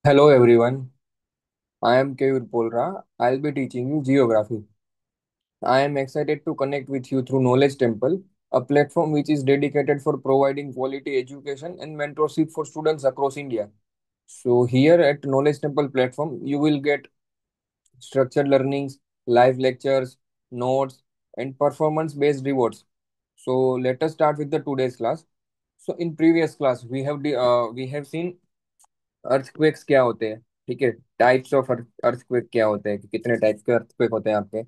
Hello everyone, I am Kevin Polra. I'll be teaching you geography. I am excited to connect with you through Knowledge Temple, a platform which is dedicated for providing quality education and mentorship for students across India. So here at Knowledge Temple platform, you will get structured learnings, live lectures, notes, and performance-based rewards. So let us start with the today's class. So in previous class, we have seen earthquakes क्या होते हैं। ठीक है, types of earthquake क्या होते हैं कि कितने टाइप के अर्थक्वेक होते हैं आपके।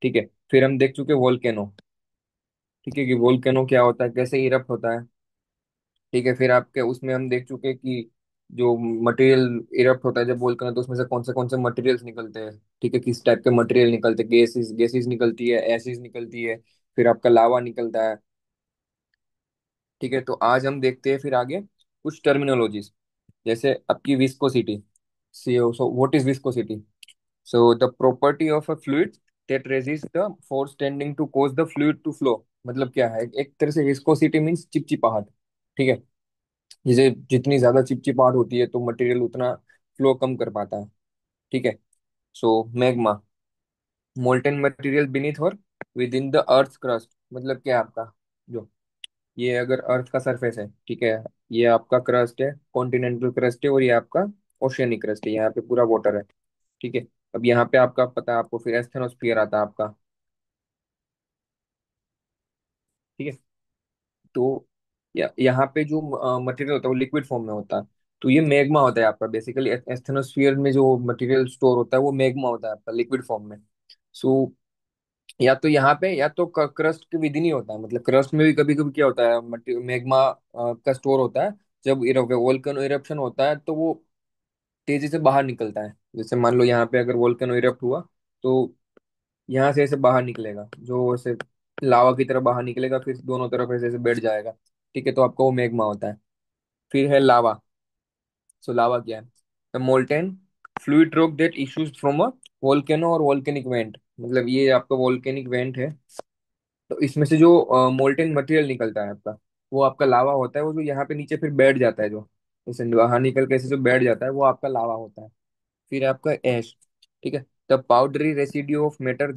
ठीक है, फिर हम देख चुके वोल्केनो। ठीक है, कि वोल्केनो क्या होता है, कैसे इरप्ट होता है। ठीक है, फिर आपके उसमें हम देख चुके कि जो मटेरियल इरप्ट होता है जब वोल्केनो, तो उसमें से कौन से मटेरियल्स निकलते हैं। ठीक है, किस टाइप के मटेरियल निकलते हैं, गैसेस गैसेस निकलती है, एसिड निकलती है, फिर आपका लावा निकलता है। ठीक है, तो आज हम देखते हैं फिर आगे कुछ टर्मिनोलॉजीज, जैसे आपकी viscosity. So what is viscosity? So the property of a fluid that resists the force tending to cause the fluid to flow। मतलब क्या है, एक तरह से विस्कोसिटी मीन्स चिपचिपाहट। ठीक है, जैसे जितनी ज्यादा चिपचिपाहट होती है तो मटेरियल उतना फ्लो कम कर पाता है। ठीक है। सो मैग्मा, मोल्टेन मटेरियल बीनीथ और with in the earth crust. मतलब क्या है आपका, जो ये अगर अर्थ का सरफेस है, ठीक है, ये आपका क्रस्ट है, कॉन्टिनेंटल क्रस्ट है, और ये आपका ओशियनिक क्रस्ट है, यहाँ पे पूरा वाटर है। ठीक है। अब यहाँ पे आपका पता है आपको, फिर एस्थेनोस्फियर आता है आपका। ठीक है। तो यहाँ पे जो मटेरियल होता है वो लिक्विड फॉर्म में होता है। तो ये मैग्मा होता है आपका बेसिकली। एस्थेनोस्फियर में जो मटेरियल स्टोर होता है वो मैग्मा होता है आपका लिक्विड फॉर्म में। सो या तो यहाँ पे, या तो क्रस्ट के विद इन ही होता है। मतलब क्रस्ट में भी कभी कभी क्या होता है, मैग्मा का स्टोर होता है। जब वोल्केनो इरप्शन होता है तो वो तेजी से बाहर निकलता है। जैसे मान लो यहाँ पे अगर वोल्केनो इरप्ट हुआ, तो यहाँ से ऐसे बाहर निकलेगा, जो ऐसे लावा की तरह बाहर निकलेगा, फिर दोनों तरफ ऐसे ऐसे बैठ जाएगा। ठीक है, तो आपका वो मैग्मा होता है। फिर है लावा। सो लावा क्या है? The molten fluid rock that issues from a volcano और वोल्केनिक वेंट। मतलब ये आपका वोल्केनिक वेंट है, तो इसमें से जो मोल्टेन मटेरियल निकलता है आपका, वो आपका लावा होता है। वो जो यहाँ पे नीचे फिर बैठ जाता है, जो जैसे बाहर निकल के ऐसे जो बैठ जाता है, वो आपका लावा होता है। फिर है आपका एश। ठीक है, the powdery residue of matter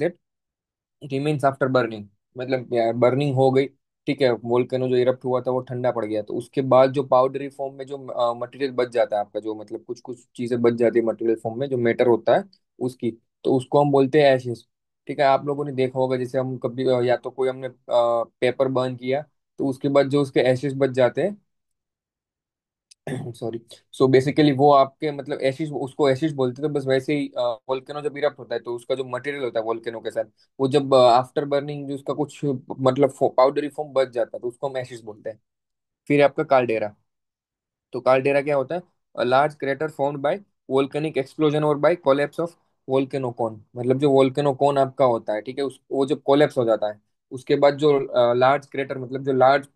remains after burning. मतलब यार बर्निंग हो गई, ठीक है, वोल्केनो जो इरप्ट हुआ था वो ठंडा पड़ गया, तो उसके बाद जो पाउडरी फॉर्म में जो मटेरियल बच जाता है आपका, जो मतलब कुछ कुछ चीजें बच जाती है मटेरियल फॉर्म में, जो मैटर होता है उसकी, तो उसको हम बोलते हैं एशेस। ठीक है, आप लोगों ने देखा होगा, जैसे हम कभी या तो कोई हमने पेपर बर्न किया, तो उसके बाद जो उसके एशेस बच जाते हैं, सॉरी। सो बेसिकली वो आपके मतलब एशिश, उसको एशिश बोलते थे। बस वैसे ही वोल्केनो जब इरप्ट होता है तो उसका जो मटेरियल होता है वोल्केनो के साथ, वो जब आफ्टर बर्निंग जो उसका कुछ मतलब पाउडरी फॉर्म बच जाता है, तो उसको हम एशिश बोलते हैं। फिर आपका काल्डेरा। तो काल्डेरा क्या होता है? Large crater formed by volcanic explosion और बाय कोलैप्स ऑफ वोल्केनो कोन। मतलब जो वोल्केनो कोन आपका होता है, ठीक है, उस वो जब कोलैप्स हो जाता है, उसके बाद जो लार्ज क्रेटर, मतलब जो लार्ज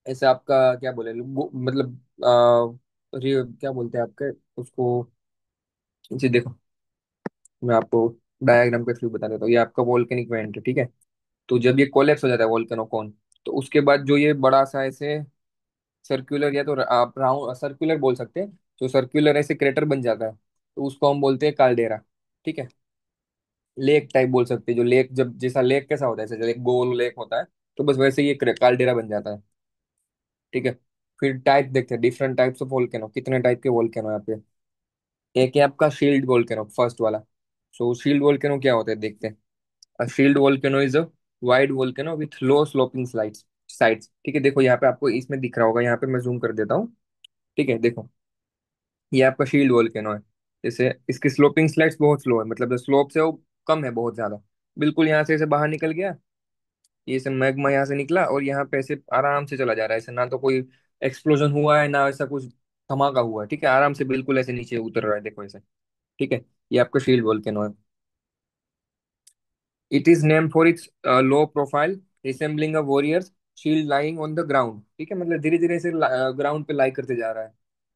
ऐसे आपका क्या बोले, मतलब क्या बोलते हैं आपके उसको, जी देखो, मैं आपको डायग्राम के थ्रू बता देता हूँ। ये आपका वोल्केनिक वेंट है, ठीक है। तो जब ये कोलैप्स हो जाता है वोल्केनो कौन, तो उसके बाद जो ये बड़ा सा ऐसे सर्कुलर, या तो आप राउंड सर्कुलर बोल सकते हैं, जो सर्कुलर ऐसे क्रेटर बन जाता है, तो उसको हम बोलते हैं काल्डेरा। ठीक है, लेक टाइप बोल सकते हैं। जो लेक, जब जैसा लेक कैसा होता है, जैसे एक गोल लेक होता है, तो बस वैसे ही ये काल्डेरा बन जाता है। ठीक है। फिर टाइप देखते हैं, डिफरेंट टाइप्स ऑफ वोल्केनो। कितने टाइप के वोल्केनो यहाँ पे? एक है आपका शील्ड वोल्केनो, फर्स्ट वाला। सो शील्ड वोल्केनो क्या होता है देखते हैं। A shield volcano is a wide volcano with low sloping slides sides। ठीक है, देखो यहाँ पे आपको इसमें दिख रहा होगा, यहाँ पे मैं जूम कर देता हूँ। ठीक है, देखो, ये आपका शील्ड वोल्केनो है। जैसे इसकी स्लोपिंग स्लाइड्स बहुत स्लो है, मतलब जो स्लोप है वो कम है बहुत ज्यादा। बिल्कुल यहाँ से ऐसे बाहर निकल गया, ये से मैग्मा यहाँ से निकला और यहाँ पे ऐसे आराम से चला जा रहा है। ऐसे ना तो कोई एक्सप्लोजन हुआ है, ना ऐसा कुछ धमाका हुआ है। ठीक है, आराम से बिल्कुल ऐसे नीचे उतर रहा है, देखो ऐसे। ठीक है, ये आपका शील्ड वोल्केनो है। It is named for its low profile, resembling a warrior's shield lying on the ground। ठीक है, मतलब धीरे धीरे से ग्राउंड पे लाई करते जा रहा है।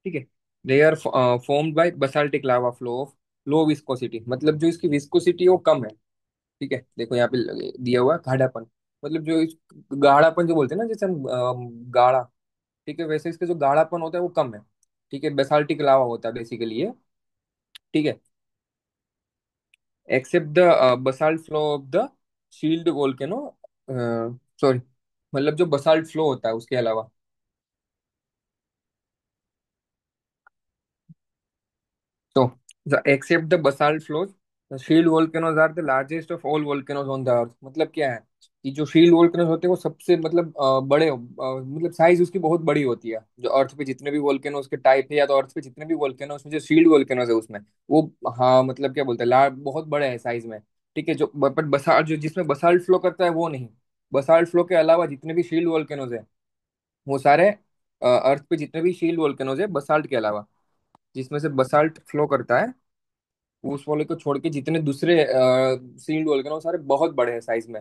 ठीक है। They are formed by basaltic lava flow of low viscosity. मतलब जो इसकी विस्कोसिटी वो कम है। ठीक है, देखो यहाँ पे दिया हुआ है गाढ़ापन। मतलब जो गाढ़ापन जो बोलते हैं ना, जैसे हम गाढ़ा, ठीक है, वैसे इसका जो गाढ़ापन होता है वो कम है। ठीक है, बेसाल्टिक लावा होता है बेसिकली ये। ठीक है, except the basalt flow of the shield volcano, sorry, मतलब जो बसाल्ट फ्लो होता है उसके अलावा। So, the except the basalt flows, the shield volcanoes are the largest of all volcanoes on the earth। मतलब क्या है कि जो शील्ड वोल्केनोज होते हैं वो सबसे मतलब बड़े मतलब साइज उसकी बहुत बड़ी होती है। जो अर्थ पे जितने भी वोल्केनोज के टाइप है, या तो अर्थ पे जितने भी वोल्केनोज में जो शील्ड वोल्केनोज है उसमें, वो, हाँ मतलब क्या बोलते हैं, बहुत बड़े हैं साइज में। ठीक है, जो बट बसाल्ट जो जिसमें बसाल्ट फ्लो करता है वो नहीं। बसाल्ट फ्लो के अलावा जितने भी शील्ड वोल्केनोज है वो सारे अर्थ पे जितने भी शील्ड वोल्केनोज है बसाल्ट के अलावा, जिसमें से बसाल्ट फ्लो करता है, उस वाले को छोड़ के जितने दूसरे सील्ड वोल्केनो सारे बहुत बड़े हैं साइज में।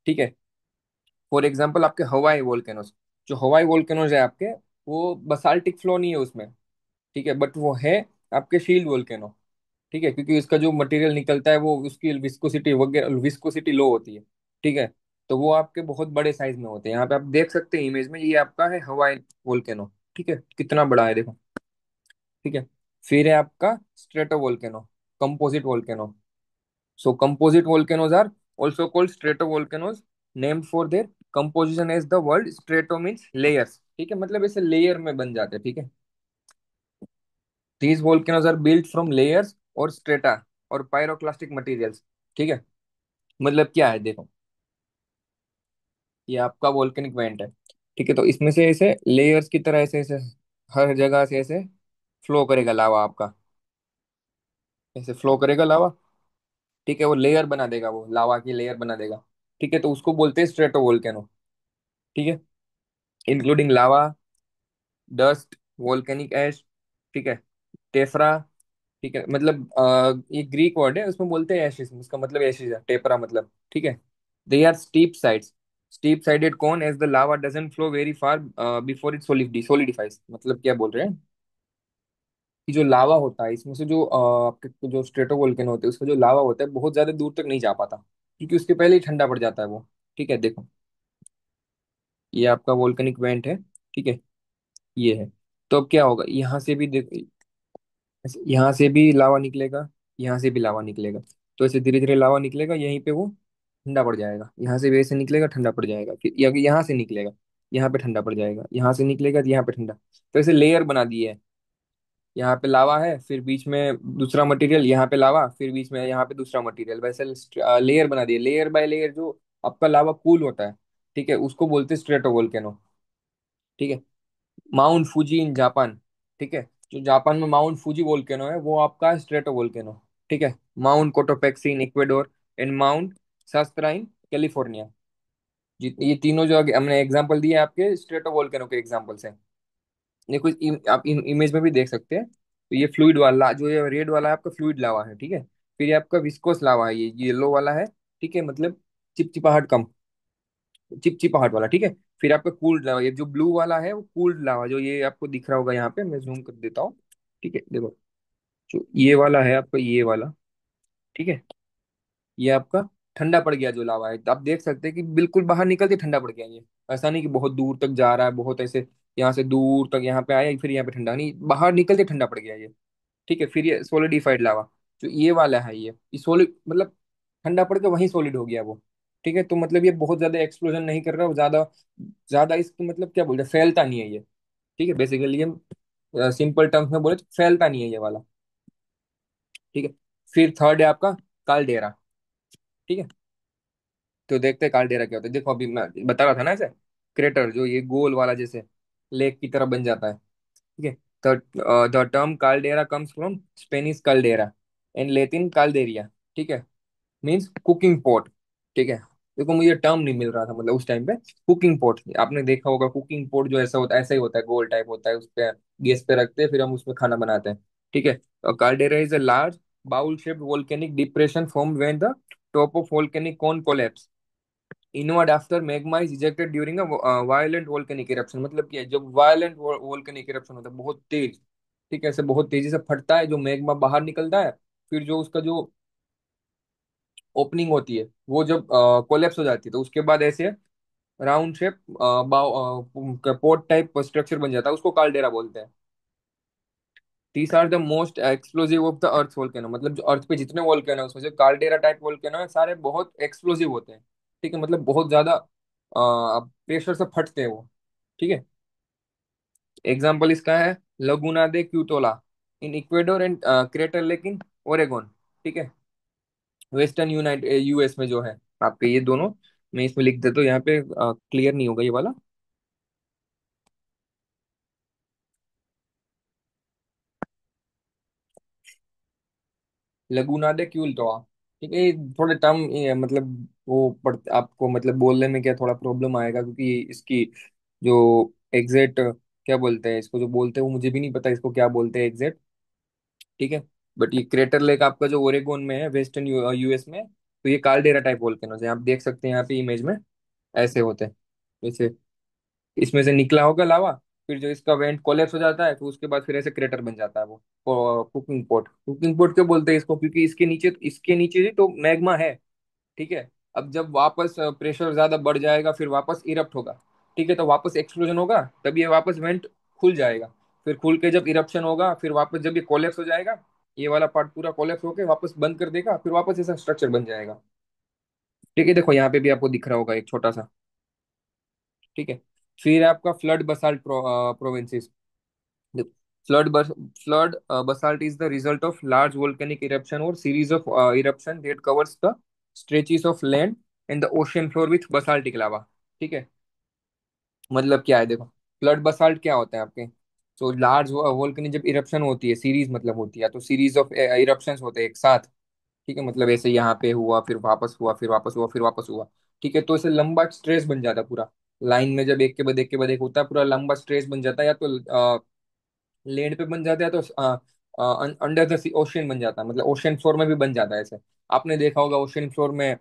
ठीक है, फॉर एग्जांपल आपके हवाई वोल्केनोस, जो हवाई वोल्केनोज है आपके, वो बसाल्टिक फ्लो नहीं है उसमें। ठीक है, बट वो है आपके शील्ड वोल्केनो। ठीक है, क्योंकि उसका जो मटेरियल निकलता है वो उसकी विस्कोसिटी वगैरह, विस्कोसिटी लो होती है। ठीक है, तो वो आपके बहुत बड़े साइज में होते हैं। यहाँ पे आप देख सकते हैं इमेज में, ये आपका है हवाई वोल्केनो। ठीक है, कितना बड़ा है देखो। ठीक है, फिर है आपका strato volcano, composite volcano. So composite volcanoes are also called stratovolcanoes, named for their composition as the word strato means layers। ठीक है, मतलब ऐसे लेयर में बन जाते हैं। ठीक है, these volcanoes are built from layers और strata और pyroclastic materials। ठीक है, मतलब क्या है देखो, ये आपका वोल्केनिक वेंट है। ठीक है, तो इसमें से ऐसे लेयर्स की तरह ऐसे ऐसे हर जगह से ऐसे फ्लो करेगा लावा आपका, ऐसे फ्लो करेगा लावा। ठीक है, वो लेयर बना देगा, वो लावा की लेयर बना देगा। ठीक है, तो उसको बोलते हैं स्ट्रेटो वोल्केनो। ठीक है, इंक्लूडिंग लावा, डस्ट, वोल्केनिक एश। ठीक है, टेफरा। ठीक है, मतलब ये ग्रीक वर्ड है, उसमें बोलते हैं एशिस, उसका मतलब एशिस है, टेपरा मतलब। ठीक है, they are steep sides, steep sided cone, as the lava doesn't flow very far before it solidifies. मतलब क्या बोल रहे हैं कि जो लावा होता है इसमें से जो आपके जो स्ट्रेटो वोल्केनो होते हैं उसका जो लावा होता है बहुत ज्यादा दूर तक नहीं जा पाता, क्योंकि उसके पहले ही ठंडा पड़ जाता है वो। ठीक है, देखो, ये आपका वोल्केनिक वेंट है। ठीक है, ये है। तो अब क्या होगा, यहाँ से भी देख, यहाँ से भी लावा निकलेगा, यहाँ से भी लावा निकलेगा। तो ऐसे धीरे धीरे लावा निकलेगा, यहीं पे वो ठंडा पड़ जाएगा। यहाँ से भी ऐसे निकलेगा, ठंडा पड़ जाएगा। फिर यहाँ से निकलेगा, यहाँ पे ठंडा पड़ जाएगा। यहाँ से निकलेगा तो यहाँ पे ठंडा। तो ऐसे लेयर बना दिए है। यहाँ पे लावा है, फिर बीच में दूसरा मटेरियल, यहाँ पे लावा, फिर बीच में यहाँ पे दूसरा मटेरियल, वैसे लेयर बना दिए, लेयर बाय लेयर। जो आपका लावा कूल होता है, ठीक है, उसको बोलते हैं स्ट्रेटो वोल्केनो। ठीक है, माउंट फूजी इन जापान। ठीक है, जो जापान में माउंट फूजी वोल्केनो है वो आपका स्ट्रेटो वोल्केनो। ठीक है, mount Cotopaxi in Ecuador and mount शास्त्रा इन कैलिफोर्निया। ये तीनों जो हमने एग्जांपल दिए आपके स्ट्रेटो वोल्केनो के एग्जांपल्स हैं। देखो आप इमेज में भी देख सकते हैं। तो ये फ्लूइड वाला, जो ये रेड वाला है आपका फ्लूइड लावा है। ठीक है, फिर ये आपका विस्कोस लावा है, ये येलो वाला है। ठीक है, मतलब चिपचिपाहट कम, चिपचिपाहट वाला। ठीक है, फिर आपका कूल्ड लावा, ये जो ब्लू वाला है वो कूल्ड लावा, जो ये आपको दिख रहा होगा यहाँ पे, मैं जूम कर देता हूँ। ठीक है, देखो, जो ये वाला है आपका, ये वाला। ठीक है, ये आपका ठंडा पड़ गया जो लावा है, तो आप देख सकते हैं कि बिल्कुल बाहर निकलते ठंडा पड़ गया ये। ऐसा नहीं कि बहुत दूर तक जा रहा है, बहुत ऐसे यहाँ से दूर तक यहाँ पे आया फिर यहाँ पे ठंडा नहीं, बाहर निकलते ठंडा पड़ गया ये। ठीक है, फिर ये सोलिडिफाइड लावा, जो ये वाला है, ये सोलिड मतलब ठंडा पड़ के वहीं सॉलिड हो गया वो। ठीक है, तो मतलब ये बहुत ज्यादा एक्सप्लोजन नहीं कर रहा, वो ज्यादा ज्यादा इसको मतलब क्या बोलते हैं, फैलता नहीं है ये। ठीक है, बेसिकली ये सिंपल टर्म्स में बोले तो फैलता नहीं है ये वाला। ठीक है, फिर थर्ड है आपका कालडेरा। ठीक है, तो देखते हैं कालडेरा क्या होता है। देखो, अभी मैं बता रहा था ना ऐसे क्रेटर, जो ये गोल वाला जैसे लेक की तरह बन जाता है। ठीक है, तो the term caldera comes from Spanish caldera and Latin caldaria. ठीक है, मीन्स कुकिंग पॉट। ठीक है, देखो मुझे टर्म नहीं मिल रहा था मतलब उस टाइम पे। कुकिंग पॉट आपने देखा होगा, कुकिंग पॉट जो ऐसा होता है, ऐसा ही होता है, गोल टाइप होता है, उस पे गैस पे रखते हैं, फिर हम उसमें खाना बनाते हैं। ठीक है, caldera is a large bowl shaped volcanic depression form when the top of volcanic cone collapse inward after magma is ejected during a violent volcanic eruption. मतलब क्या है, जब वायलेंट वोल्केनिक इरप्शन होता है बहुत तेज, ठीक है, ऐसे बहुत तेजी से फटता है, जो मैग्मा बाहर निकलता है, फिर जो उसका जो ओपनिंग होती है वो जब कोलेप्स हो जाती है, तो उसके बाद ऐसे round shape pot type structure बन जाता है, उसको काल्डेरा बोलते हैं। These are the most explosive of the earth volcano, मतलब जो अर्थ पे जितने वोल्केनो है उसमें से कार्डेरा टाइप वोल्केनो है सारे बहुत एक्सप्लोसिव होते हैं। ठीक है, मतलब बहुत ज्यादा प्रेशर से फटते हैं वो। ठीक है। एग्जाम्पल इसका है लगुना दे क्यूटोला in Ecuador and Crater Lake in Oregon. ठीक है, वेस्टर्न यूनाइट यूएस में जो है आपके ये दोनों। मैं इसमें लिख देता हूँ यहाँ पे, क्लियर नहीं होगा ये वाला। लगुना दे क्यूलटोआ। ठीक है, ये थोड़े टर्म मतलब वो पढ़ आपको मतलब बोलने में क्या थोड़ा प्रॉब्लम आएगा, क्योंकि इसकी जो एग्जैक्ट क्या बोलते हैं इसको, जो बोलते हैं वो मुझे भी नहीं पता इसको क्या बोलते हैं एग्जैक्ट। ठीक है। बट ये क्रेटर लेक आपका जो ओरेगोन में है, वेस्टर्न यूएस में, तो ये काल्डेरा टाइप वोल्केनोज है, आप देख सकते हैं यहाँ पे इमेज में ऐसे होते हैं। जैसे इसमें से निकला होगा लावा, फिर जो इसका वेंट कोलेप्स हो जाता है, तो उसके बाद फिर ऐसे क्रेटर बन जाता है वो। कुकिंग पॉट, कुकिंग पॉट क्यों बोलते हैं इसको, क्योंकि इसके नीचे ही तो मैग्मा है। ठीक है। अब जब वापस प्रेशर ज्यादा बढ़ जाएगा फिर वापस इरप्ट होगा। ठीक है, तो वापस एक्सप्लोजन होगा, तब ये वापस वेंट खुल जाएगा। फिर खुल के जब इरप्शन होगा फिर वापस जब ये कोलेप्स हो जाएगा, ये वाला पार्ट पूरा कोलेप्स होके वापस बंद कर देगा, फिर वापस ऐसा स्ट्रक्चर बन जाएगा। ठीक है, देखो यहाँ पे भी आपको दिख रहा होगा एक छोटा सा। ठीक है। फिर आपका flood basalt provinces. Flood flood basalt is the result of large volcanic eruption or series of eruption that covers the stretches of land and the ocean floor with basaltic lava। ठीक है, मतलब क्या है देखो, फ्लड बसाल्ट क्या होता है आपके, तो लार्ज वोल्केनिक जब इरप्शन होती है, सीरीज मतलब होती है, तो सीरीज ऑफ इरप्शंस होते हैं एक साथ। ठीक है, मतलब ऐसे यहाँ पे हुआ फिर वापस हुआ फिर वापस हुआ फिर वापस हुआ। ठीक है, तो ऐसे लंबा स्ट्रेस बन जाता है पूरा। लाइन में जब एक के बाद एक के बाद एक होता है, पूरा लंबा स्ट्रेस बन जाता है, या तो लैंड पे बन जाता है, तो अंडर द ओशियन बन जाता है, मतलब ओशियन फ्लोर में भी बन जाता है ऐसे। आपने देखा होगा ओशियन फ्लोर में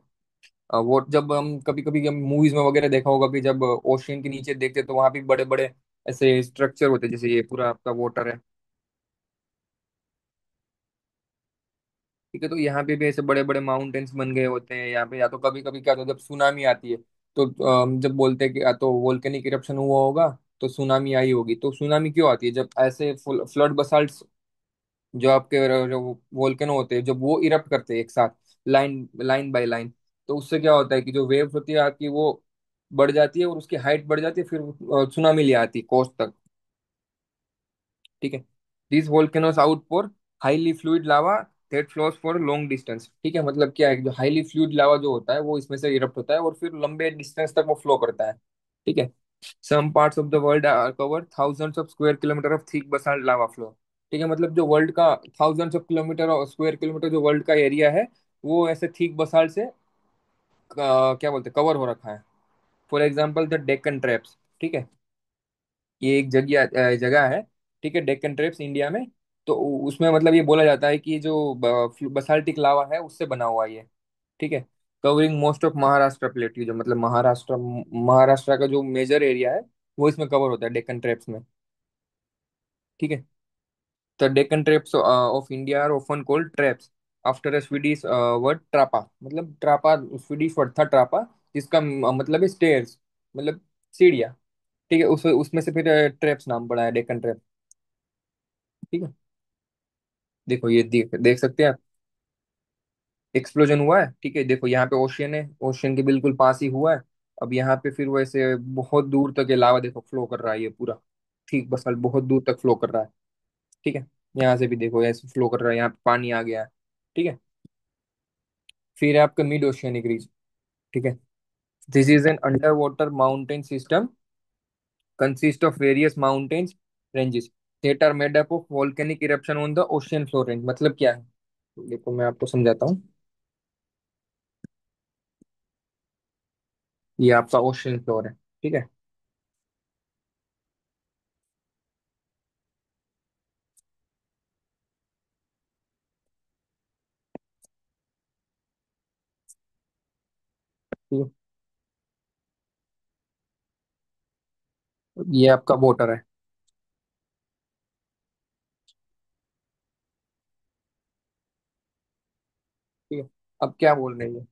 वो जब हम कभी कभी हम मूवीज में वगैरह देखा होगा कि जब ओशियन के नीचे देखते तो वहां भी बड़े बड़े ऐसे स्ट्रक्चर होते हैं, जैसे ये पूरा आपका वाटर है। ठीक है, तो यहाँ पे भी ऐसे बड़े बड़े माउंटेन्स बन गए होते हैं यहाँ पे। या तो कभी कभी क्या होता है जब सुनामी आती है, तो जब बोलते हैं कि या तो वोल्केनिक इरप्शन हुआ होगा तो सुनामी आई होगी। तो सुनामी क्यों आती है, जब ऐसे फ्लड बसाल्ट जो आपके जो वोल्केनो होते हैं जब वो इरप्ट करते हैं एक साथ, लाइन लाइन बाय लाइन, तो उससे क्या होता है कि जो वेव्स होती है आपकी वो बढ़ जाती है और उसकी हाइट बढ़ जाती है, फिर सुनामी ले आती है कोस्ट तक। ठीक है। This volcanoes outpour highly fluid lava that flows for long distance. ठीक है, मतलब क्या है कि जो हाईली फ्लूइड लावा जो होता है वो इसमें से इरप्ट होता है और फिर लंबे डिस्टेंस तक वो फ्लो करता है। ठीक है। Some parts of the world are cover thousands of square kilometre of thick basalt lava flow. ठीक है, मतलब जो वर्ल्ड का थाउजेंड्स ऑफ किलोमीटर और स्क्वायर किलोमीटर जो वर्ल्ड का एरिया है, वो ऐसे थिक बसाल्ट से क्या बोलते हैं कवर हो रखा है। For example the Deccan traps. ठीक है, ये एक जगह जगह है। ठीक है, डेक्कन ट्रैप्स इंडिया में। तो उसमें मतलब ये बोला जाता है कि जो बसाल्टिक लावा है उससे बना हुआ है ये। ठीक है, covering most of Maharashtra plateau, जो मतलब महाराष्ट्र का जो मेजर एरिया है वो इसमें कवर होता है डेक्कन ट्रैप्स में। ठीक है। The Deccan traps of India are often called traps after a Swedish word trapa. मतलब ट्रापा स्वीडिश वर्ड था ट्रापा, जिसका मतलब है स्टेयर्स, मतलब सीढ़ियाँ। ठीक है, उस उसमें से फिर ट्रैप्स नाम पड़ा है डेक्कन ट्रैप। ठीक है, देखो ये देख देख सकते हैं आप, एक्सप्लोजन हुआ है। ठीक है, देखो यहाँ पे ओशियन है, ओशियन के बिल्कुल पास ही हुआ है। अब यहाँ पे फिर वैसे बहुत दूर तक ये लावा देखो फ्लो कर रहा है ये पूरा। ठीक, बस बहुत दूर तक फ्लो कर रहा है। ठीक है, यहाँ से भी देखो ऐसे फ्लो कर रहा है, यहाँ पे पानी आ गया है। ठीक है। फिर है आपका मिड ओशियनिक रीज। ठीक है, this is an under water mountain system consist of various mountains ranges that are made up of volcanic eruption on the ocean floor range। मतलब क्या है, देखो मैं आपको समझाता हूँ। ये आपका ओशियन फ्लोर है। ठीक है। ठीक है, ये आपका वाटर है। ठीक है, अब क्या बोल रहे हैं ये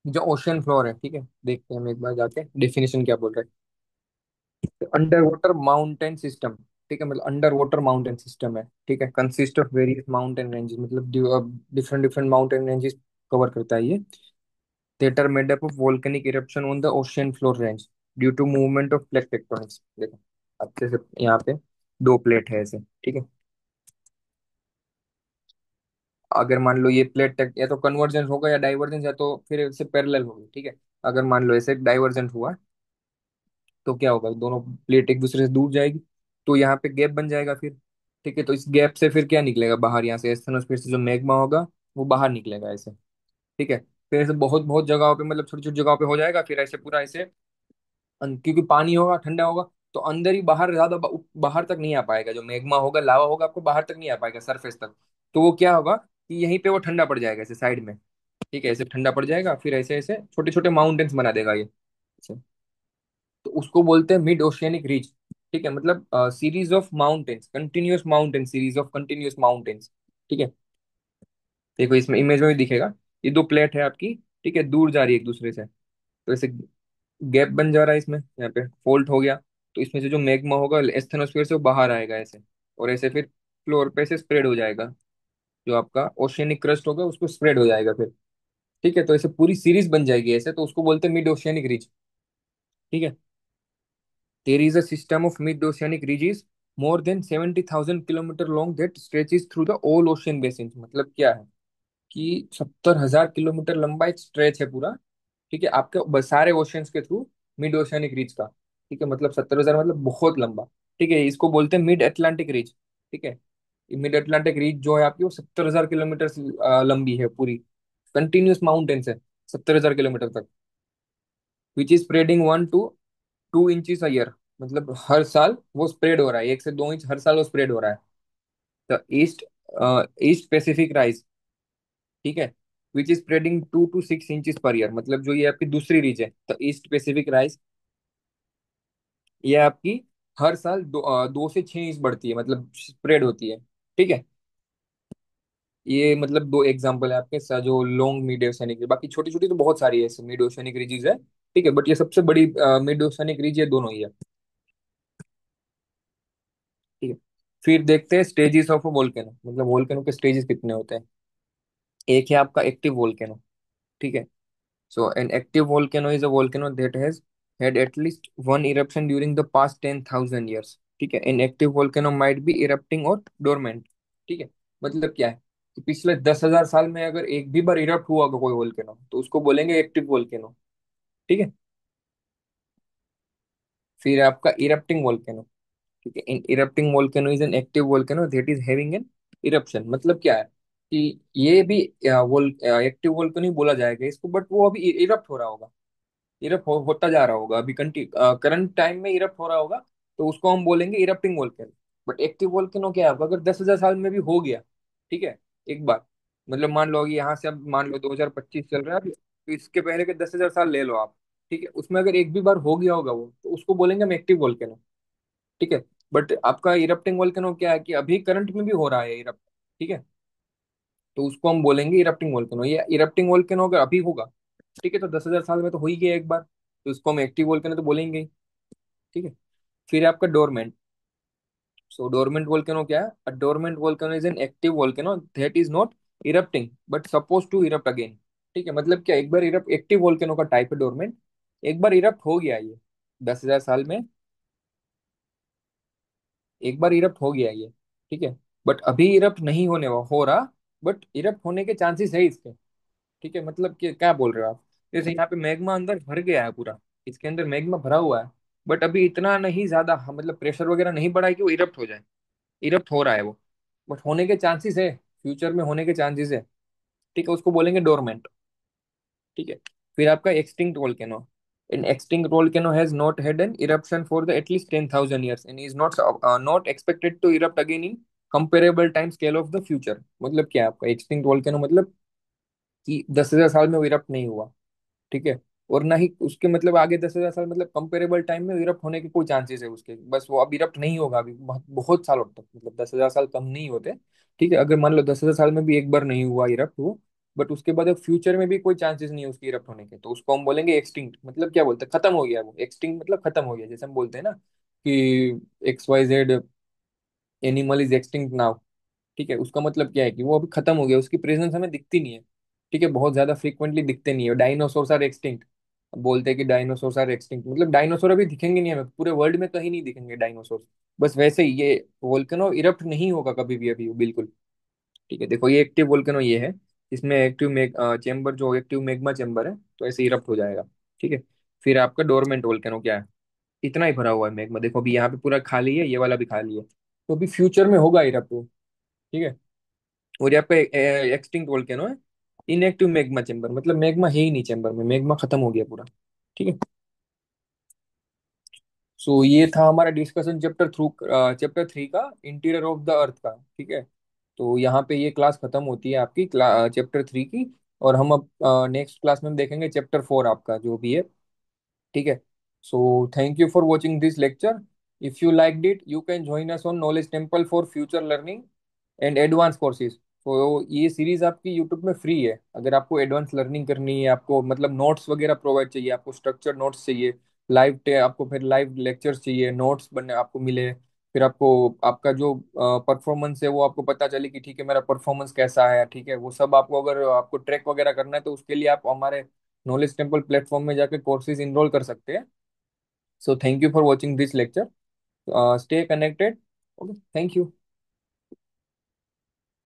जो ओशियन फ्लोर है। ठीक है, देखते हैं हम एक बार जाके डेफिनेशन क्या बोल रहे हैं। अंडर वाटर माउंटेन सिस्टम ठीक है, मतलब अंडर वाटर माउंटेन सिस्टम है। ठीक है, consist of various mountain ranges, मतलब different different mountain ranges cover करता है ये। That are made up of volcanic eruption on the ocean floor range due to movement of plate tectonics. देखो अच्छे से यहाँ पे दो प्लेट है ऐसे, ठीक है। अगर मान लो ये प्लेट टेक या तो कन्वर्जेंस होगा या डाइवर्जेंस, या तो फिर इससे पैरेलल होगी, ठीक है। अगर मान लो ऐसे डाइवर्जेंट हुआ तो क्या होगा, दोनों प्लेट एक दूसरे से दूर जाएगी, तो यहाँ पे गैप बन जाएगा फिर। ठीक है, तो इस गैप से फिर क्या निकलेगा बाहर, यहाँ से एस्थेनोस्फीयर से जो मैग्मा होगा वो बाहर निकलेगा ऐसे। ठीक है, फिर ऐसे बहुत बहुत जगहों पे, मतलब छोटी छोटी जगहों पे हो जाएगा, फिर ऐसे पूरा ऐसे क्योंकि पानी होगा ठंडा होगा, तो अंदर ही बाहर ज्यादा बाहर तक नहीं आ पाएगा, जो मैग्मा होगा लावा होगा आपको बाहर तक नहीं आ पाएगा सरफेस तक। तो वो क्या होगा कि यहीं पे वो ठंडा पड़ जाएगा ऐसे साइड में। ठीक है, ऐसे ठंडा पड़ जाएगा, फिर ऐसे ऐसे छोटे छोटे माउंटेन्स बना देगा ये ऐसे। तो उसको बोलते हैं मिड ओशियनिक रीज। ठीक है, मतलब series of mountains, continuous mountain, series of continuous mountains. ठीक है, देखो इसमें इमेज में भी दिखेगा, ये दो प्लेट है आपकी, ठीक है, दूर जा रही है एक दूसरे से, तो ऐसे गैप बन जा रहा है इसमें, यहाँ पे फॉल्ट हो गया। तो इसमें से जो मैग्मा होगा एस्थेनोस्फीयर से वो बाहर आएगा ऐसे, और ऐसे फिर फ्लोर पे से स्प्रेड हो जाएगा, जो आपका ओशियनिक क्रस्ट होगा उसको स्प्रेड हो जाएगा फिर। ठीक है, तो ऐसे पूरी सीरीज बन जाएगी ऐसे, तो उसको बोलते हैं मिड ओशियनिक रीज। ठीक है, there is a system of mid oceanic ridges more than 70,000 kilometre long that stretches through the all ocean basin. मतलब क्या है कि 70,000 किलोमीटर लंबा एक स्ट्रेच है पूरा। ठीक है, आपके सारे ओशियंस के थ्रू मिड ओशियनिक रीज का। ठीक है, मतलब 70,000 मतलब बहुत लंबा। ठीक है, इसको बोलते हैं मिड अटलांटिक रीज। ठीक है, मिड अटलांटिक रीज जो है आपकी वो 70,000 किलोमीटर लंबी है पूरी, कंटिन्यूस माउंटेन्स है 70,000 किलोमीटर तक, which is spreading 1 to 2 inches a year. मतलब हर साल वो स्प्रेड हो रहा है, 1 से 2 इंच हर साल वो स्प्रेड हो रहा है। The east east Pacific rise, ठीक है, which is spreading 2 to 6 inches per year. मतलब जो ये आपकी दूसरी रीज है द ईस्ट पैसिफिक राइज, ये आपकी हर साल 2 से 6 इंच बढ़ती है, मतलब स्प्रेड होती है। ठीक है, ये मतलब दो एग्जांपल है आपके जो लॉन्ग मिड ओशियनिक, बाकी छोटी छोटी तो बहुत सारी है मिड ओशियनिक रीजेस है। ठीक है, बट ये सबसे बड़ी मिड ओशियनिक रीज ये दोनों ही है। ठीक है, फिर देखते हैं स्टेजेस ऑफ वोल्केनो, मतलब वोल्केनो के स्टेजेस कितने होते हैं। एक है आपका एक्टिव वोल्केनो। ठीक है, so an active volcano is a volcano that has had at least one eruption during the past 10,000 years. ठीक है, an active volcano might be erupting or dormant. ठीक है, मतलब क्या है कि पिछले 10,000 साल में अगर एक भी बार इरप्ट हुआ होगा कोई वोल्केनो तो उसको बोलेंगे एक्टिव वोल्केनो। ठीक है, फिर आपका इरप्टिंग वोल्केनो। ठीक है, in erupting volcano is an active volcano that is having an eruption. मतलब क्या है कि ये भी एक्टिव वोल्केनो ही बोला जाएगा इसको, बट वो अभी इरप्ट हो रहा होगा, होता जा रहा होगा अभी करंट टाइम में इरप्ट हो रहा होगा, तो उसको हम बोलेंगे erupting volcano. But active volcano क्या है, अगर 10,000 साल में भी हो गया, ठीक है, एक बार, मतलब मान लो कि यहाँ से अब मान लो 2025 चल रहा है अभी, तो इसके पहले के 10,000 साल ले लो आप। ठीक है, उसमें अगर एक भी बार हो गया होगा वो, तो उसको बोलेंगे हम एक्टिव वोल्केनो। ठीक है, बट आपका इरप्टिंग वोल्केनो क्या है कि अभी करंट में भी हो रहा है इरप्ट। ठीक है, तो उसको हम बोलेंगे इरप्टिंग वोल्केनो। ये इरप्टिंग वोल्केनो अगर अभी होगा, ठीक है, तो 10,000 साल में तो हो ही गया एक बार, तो इसको हम एक्टिव वोल्केनो तो बोलेंगे ही। ठीक है, फिर आपका डोरमेंट। सो डोरमेंट वोल्केनो क्या है, a dormant volcano is an active volcano that is not erupting but suppose to erupt again. ठीक है, मतलब क्या, एक बार इरप्ट, एक्टिव वोल्केनो का टाइप है डोरमेंट, एक बार इरप्ट हो गया ये 10,000 साल में, एक बार इरप्ट हो गया ये। ठीक है, बट अभी इरप्ट नहीं हो रहा, बट इरप्ट होने के चांसेस है इसके। ठीक है, मतलब कि क्या बोल रहे हो आप, जैसे यहाँ पे मैग्मा अंदर भर गया है पूरा, इसके अंदर मैग्मा भरा हुआ है, बट अभी इतना नहीं ज्यादा, मतलब प्रेशर वगैरह नहीं बढ़ा है कि वो इरप्ट हो जाए। इरप्ट हो रहा है वो, बट होने के चांसेस है, फ्यूचर में होने के चांसेस है। ठीक है, उसको बोलेंगे डोरमेंट। ठीक है, फिर आपका extinct volcano. an extinct volcano has not had an eruption for the at least 10,000 years and is not expected to erupt again in comparable time scale of the future। मतलब क्या है आपका एक्सटिंक्ट वोल्केनो, मतलब कि 10,000 साल में वो erupt नहीं हुआ। ठीक है, और ना ही उसके मतलब आगे 10,000 साल, मतलब कंपेरेबल टाइम में इरप्ट होने के कोई चांसेस है उसके, बस वो अब इरप्ट नहीं होगा अभी बहुत बहुत सालों तक, मतलब 10,000 साल कम नहीं होते। ठीक है, अगर मान लो 10,000 साल में भी एक बार नहीं हुआ इरप्ट वो, बट उसके बाद अब फ्यूचर में भी कोई चांसेस नहीं है उसके इरप्ट होने के, तो उसको हम बोलेंगे एक्सटिंक्ट। मतलब क्या बोलते हैं, खत्म हो गया वो, एक्सटिंक्ट मतलब खत्म हो गया, जैसे हम बोलते हैं ना कि XYZ animal is extinct now. ठीक है, उसका मतलब क्या है कि वो अभी खत्म हो गया, उसकी प्रेजेंस हमें दिखती नहीं है। ठीक है, बहुत ज्यादा फ्रीक्वेंटली दिखते नहीं है। डायनासोर्स आर एक्सटिंक्ट, बोलते हैं कि डायनासोर्स आर एक्सटिंक्ट, मतलब डायनासोर अभी दिखेंगे नहीं हमें, पूरे वर्ल्ड में कहीं नहीं दिखेंगे डायनासोर। बस वैसे ही ये वोल्केनो इरप्ट नहीं होगा कभी भी अभी, बिल्कुल। ठीक है, देखो ये एक्टिव वोल्केनो ये है, इसमें एक्टिव चेम्बर, जो एक्टिव मैग्मा चेम्बर है, तो ऐसे इरप्ट हो जाएगा। ठीक है। फिर आपका डोरमेंट वोल्केनो क्या है, इतना ही भरा हुआ है मैग्मा, देखो अभी यहाँ पे पूरा खाली है, ये वाला भी खाली है, तो अभी फ्यूचर में होगा इरप्ट वो। ठीक है। और यहाँ पे एक्सटिंक्ट वोल्केनो है, इनएक्टिव मैग्मा चेम्बर, मतलब मैग्मा है ही नहीं चेम्बर में, मैग्मा खत्म हो गया पूरा। ठीक है। सो ये था हमारा डिस्कशन चैप्टर 3 का, इंटीरियर ऑफ द अर्थ का। ठीक है। तो यहाँ पे ये क्लास खत्म होती है आपकी चैप्टर 3 की। और हम अब नेक्स्ट क्लास में देखेंगे चैप्टर 4 आपका जो भी है। ठीक है। So thank you for watching this lecture. If you like it you can join us on knowledge temple for future learning and advance courses. तो ये सीरीज आपकी यूट्यूब में फ्री है, अगर आपको एडवांस लर्निंग करनी है, आपको मतलब नोट्स वगैरह प्रोवाइड चाहिए, आपको स्ट्रक्चर नोट्स चाहिए, आपको फिर लाइव लेक्चर्स चाहिए, नोट्स बनने आपको मिले, फिर आपको आपका जो परफॉर्मेंस है वो आपको पता चले कि ठीक है मेरा परफॉर्मेंस कैसा है। ठीक है, वो सब आपको अगर आपको ट्रैक वगैरह करना है तो उसके लिए आप हमारे नॉलेज टेम्पल प्लेटफॉर्म में जाके कोर्सेज इनरोल कर सकते हैं। So thank you for watching this lecture. Stay connected. Okay, thank you.